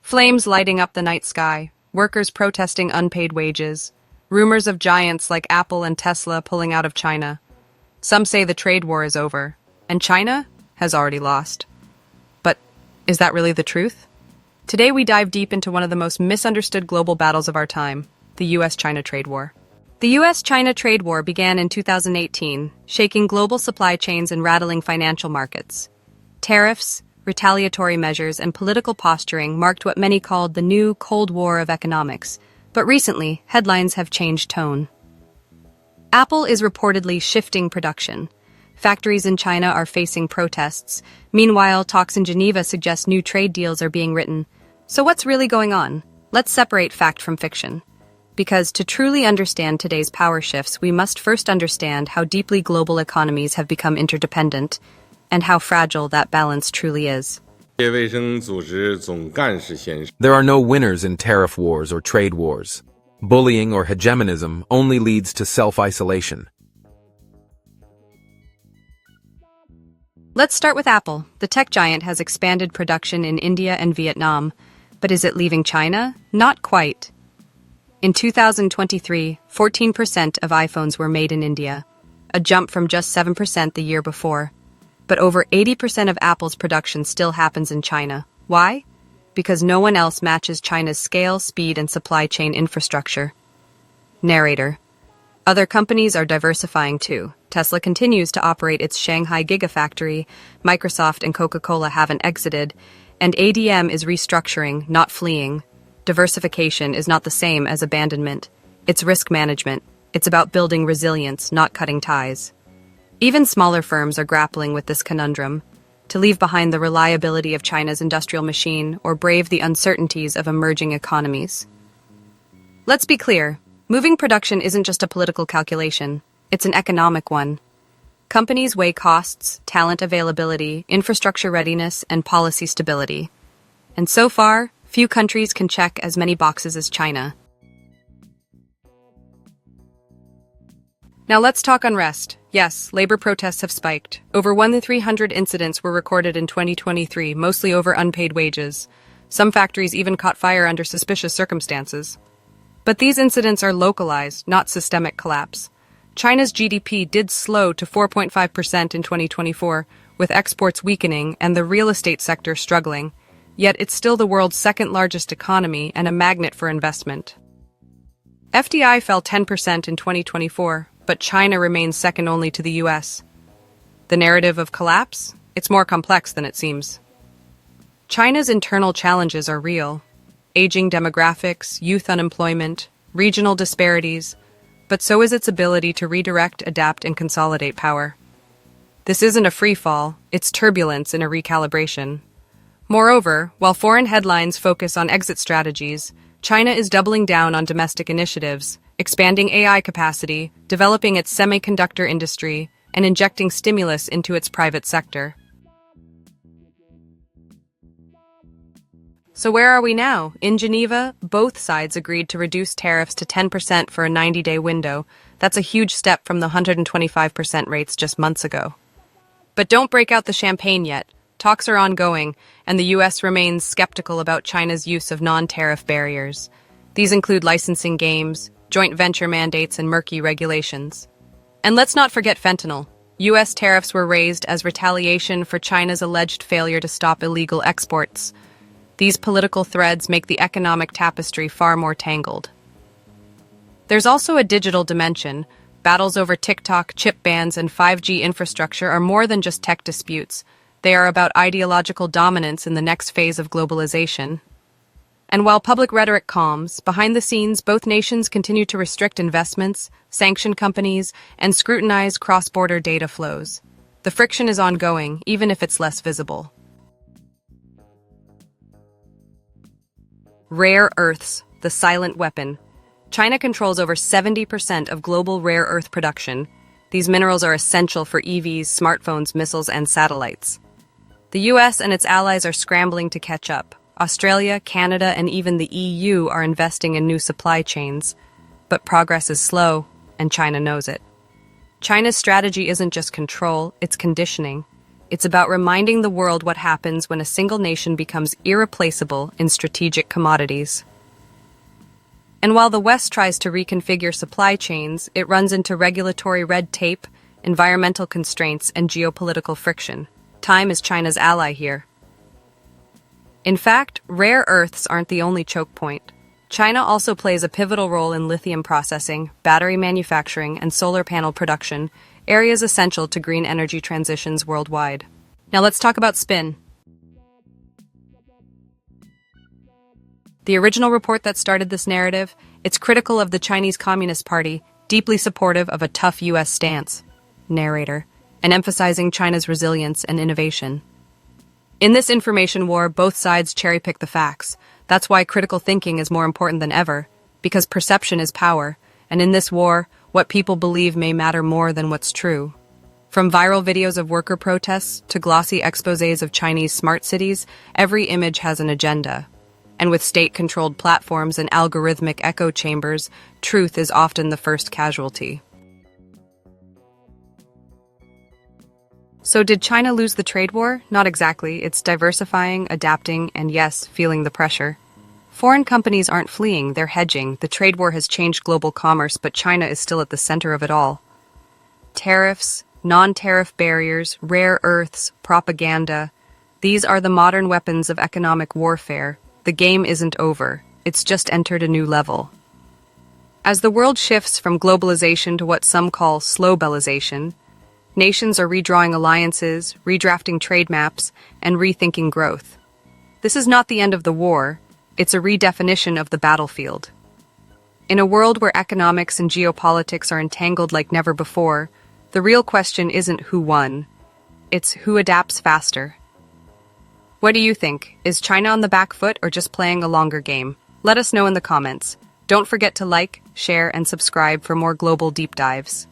Flames lighting up the night sky, workers protesting unpaid wages, rumors of giants like Apple and Tesla pulling out of China. Some say the trade war is over, and China has already lost. But is that really the truth? Today we dive deep into one of the most misunderstood global battles of our time, the US-China trade war. The US-China trade war began in 2018, shaking global supply chains and rattling financial markets. Tariffs, retaliatory measures, and political posturing marked what many called the new Cold War of economics, but recently, headlines have changed tone. Apple is reportedly shifting production. Factories in China are facing protests. Meanwhile, talks in Geneva suggest new trade deals are being written. So what's really going on? Let's separate fact from fiction. Because to truly understand today's power shifts, we must first understand how deeply global economies have become interdependent and how fragile that balance truly is. There are no winners in tariff wars or trade wars. Bullying or hegemonism only leads to self-isolation. Let's start with Apple. The tech giant has expanded production in India and Vietnam. But is it leaving China? Not quite. In 2023, 14% of iPhones were made in India, a jump from just 7% the year before. But over 80% of Apple's production still happens in China. Why? Because no one else matches China's scale, speed, and supply chain infrastructure. Narrator. Other companies are diversifying too. Tesla continues to operate its Shanghai Gigafactory, Microsoft and Coca-Cola haven't exited, and ADM is restructuring, not fleeing. Diversification is not the same as abandonment. It's risk management. It's about building resilience, not cutting ties. Even smaller firms are grappling with this conundrum: to leave behind the reliability of China's industrial machine or brave the uncertainties of emerging economies. Let's be clear, moving production isn't just a political calculation, it's an economic one. Companies weigh costs, talent availability, infrastructure readiness, and policy stability. And so far, few countries can check as many boxes as China. Now let's talk unrest. Yes, labor protests have spiked. Over 1,300 incidents were recorded in 2023, mostly over unpaid wages. Some factories even caught fire under suspicious circumstances. But these incidents are localized, not systemic collapse. China's GDP did slow to 4.5% in 2024, with exports weakening and the real estate sector struggling. Yet it's still the world's second-largest economy and a magnet for investment. FDI fell 10% in 2024, but China remains second only to the US. The narrative of collapse? It's more complex than it seems. China's internal challenges are real. Aging demographics, youth unemployment, regional disparities, but so is its ability to redirect, adapt, and consolidate power. This isn't a free fall, it's turbulence in a recalibration. Moreover, while foreign headlines focus on exit strategies, China is doubling down on domestic initiatives, expanding AI capacity, developing its semiconductor industry, and injecting stimulus into its private sector. So where are we now? In Geneva, both sides agreed to reduce tariffs to 10% for a 90-day window. That's a huge step from the 125% rates just months ago. But don't break out the champagne yet. Talks are ongoing, and the US remains skeptical about China's use of non-tariff barriers. These include licensing games, joint venture mandates, and murky regulations. And let's not forget fentanyl. US tariffs were raised as retaliation for China's alleged failure to stop illegal exports. These political threads make the economic tapestry far more tangled. There's also a digital dimension. Battles over TikTok, chip bans, and 5G infrastructure are more than just tech disputes. They are about ideological dominance in the next phase of globalization. And while public rhetoric calms, behind the scenes, both nations continue to restrict investments, sanction companies, and scrutinize cross-border data flows. The friction is ongoing, even if it's less visible. Rare earths, the silent weapon. China controls over 70% of global rare earth production. These minerals are essential for EVs, smartphones, missiles, and satellites. The US and its allies are scrambling to catch up. Australia, Canada, and even the EU are investing in new supply chains. But progress is slow, and China knows it. China's strategy isn't just control, it's conditioning. It's about reminding the world what happens when a single nation becomes irreplaceable in strategic commodities. And while the West tries to reconfigure supply chains, it runs into regulatory red tape, environmental constraints, and geopolitical friction. Time is China's ally here. In fact, rare earths aren't the only choke point. China also plays a pivotal role in lithium processing, battery manufacturing, and solar panel production, areas essential to green energy transitions worldwide. Now let's talk about spin. The original report that started this narrative, it's critical of the Chinese Communist Party, deeply supportive of a tough U.S. stance. Narrator, and emphasizing China's resilience and innovation. In this information war, both sides cherry-pick the facts. That's why critical thinking is more important than ever, because perception is power, and in this war, what people believe may matter more than what's true. From viral videos of worker protests to glossy exposés of Chinese smart cities, every image has an agenda. And with state-controlled platforms and algorithmic echo chambers, truth is often the first casualty. So did China lose the trade war? Not exactly. It's diversifying, adapting, and yes, feeling the pressure. Foreign companies aren't fleeing, they're hedging. The trade war has changed global commerce, but China is still at the center of it all. Tariffs, non-tariff barriers, rare earths, propaganda. These are the modern weapons of economic warfare. The game isn't over. It's just entered a new level. As the world shifts from globalization to what some call slow-bellization, nations are redrawing alliances, redrafting trade maps, and rethinking growth. This is not the end of the war, it's a redefinition of the battlefield. In a world where economics and geopolitics are entangled like never before, the real question isn't who won, it's who adapts faster. What do you think? Is China on the back foot or just playing a longer game? Let us know in the comments. Don't forget to like, share, and subscribe for more global deep dives.